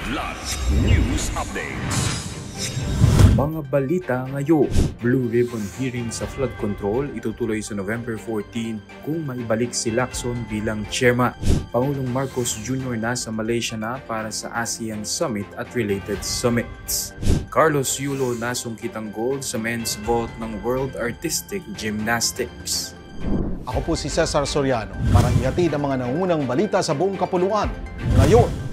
Blood News Updates. Mga balita ngayon, Blue Ribbon hearing sa flood control itutuloy sa November 14 kung maibalik si Lacson bilang chairman. Pangulong Marcos Jr. nasa Malaysia na para sa ASEAN Summit at related summits. Carlos Yulo nasungkit ang gold sa men's vault ng World Artistic Gymnastics. Ako po si Cesar Soriano para ihatid ang mga nangungunang balita sa buong kapuluan. Ngayon,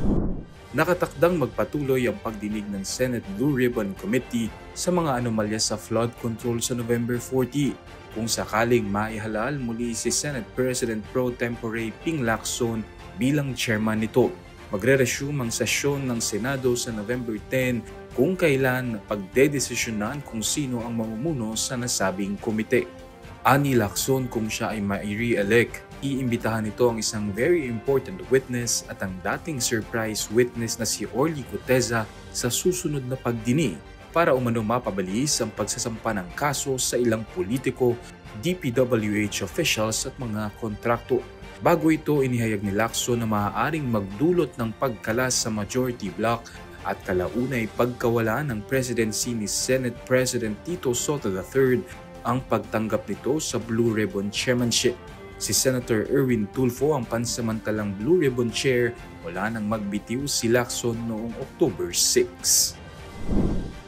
Nakatakdang magpatuloy ang pagdinig ng Senate Blue Ribbon Committee sa mga anomalya sa flood control sa November 40 kung sakaling maihalal muli si Senate President Pro Tempore Ping Lacson bilang chairman nito. Magre-resume ang sesyon ng Senado sa November 10 kung kailan pagdedesisyonan kung sino ang mamumuno sa nasabing komite. Ani Lacson kung siya ay mai-re-elect, iimbitahan nito ang isang very important witness at ang dating surprise witness na si Orly Guteza sa susunod na pagdinig para umano mapabilis ang pagsasampa ng kaso sa ilang politiko, DPWH officials at mga kontrakto. Bago ito, inihayag ni Lacson na maaaring magdulot ng pagkalas sa majority bloc at kalaunay pagkawala ng presidency ni Senate President Tito Sotto III ang pagtanggap nito sa Blue Ribbon Chairmanship. Si Senator Erwin Tulfo ang pansamantalang Blue Ribbon Chair mula nang magbitiw si Lacson noong October 6.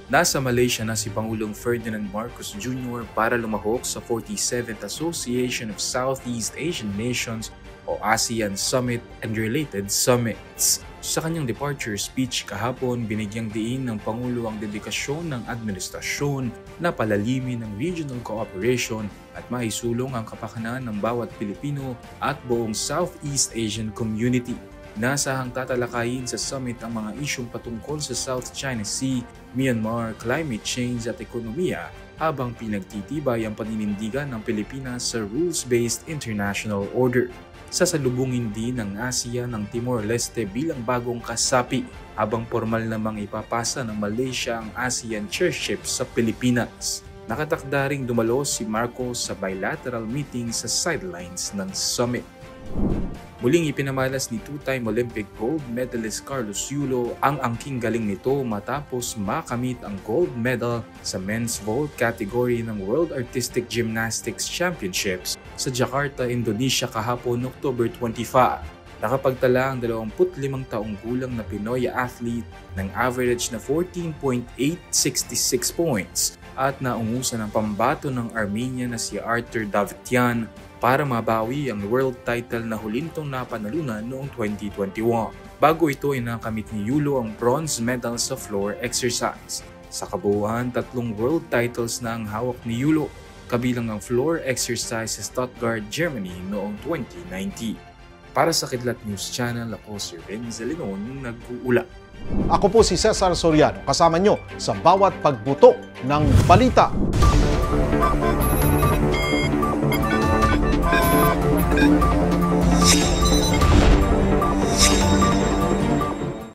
Nasa Malaysia na si Pangulong Ferdinand Marcos Jr. para lumahok sa 47th Association of Southeast Asian Nations o ASEAN Summit and related summits. Sa kanyang departure speech kahapon, binigyang diin ng Pangulo ang dedikasyon ng administrasyon na palalimin ang regional cooperation at maisulong ang kapakanan ng bawat Pilipino at buong Southeast Asian community. Nasahang tatalakayin sa summit ang mga isyong patungkol sa South China Sea, Myanmar, climate change at ekonomiya habang pinagtitibay ang paninindigan ng Pilipinas sa rules-based international order. Sasalubungin din ng ASEAN ng Timor-Leste bilang bagong kasapi habang formal namang ipapasa ng Malaysia ang ASEAN chairship sa Pilipinas. Nakatakda ring dumalo si Marcos sa bilateral meeting sa sidelines ng summit. Muling ipinamalas ni two-time Olympic gold medalist Carlos Yulo ang angking galing nito matapos makamit ang gold medal sa men's vault category ng World Artistic Gymnastics Championships sa Jakarta, Indonesia kahapon October 25. Nakapagtala ang 25 taong gulang na Pinoy athlete ng average na 14.866 points at naungusan ng pambato ng Armenia na si Artur Davtyan para mabawi ang world title na huli nitong napanalunan noong 2021. Bago ito ay nakamit ni Yulo ang bronze medal sa floor exercise. Sa kabuuan, 3 world titles na ang hawak ni Yulo, kabilang ang floor exercise sa Stuttgart, Germany noong 2019. Para sa Kidlat News Channel, ako si Renzo Lenon, nag-uula. ako po si Cesar Soriano kasama nyo sa bawat pagbuto ng balita.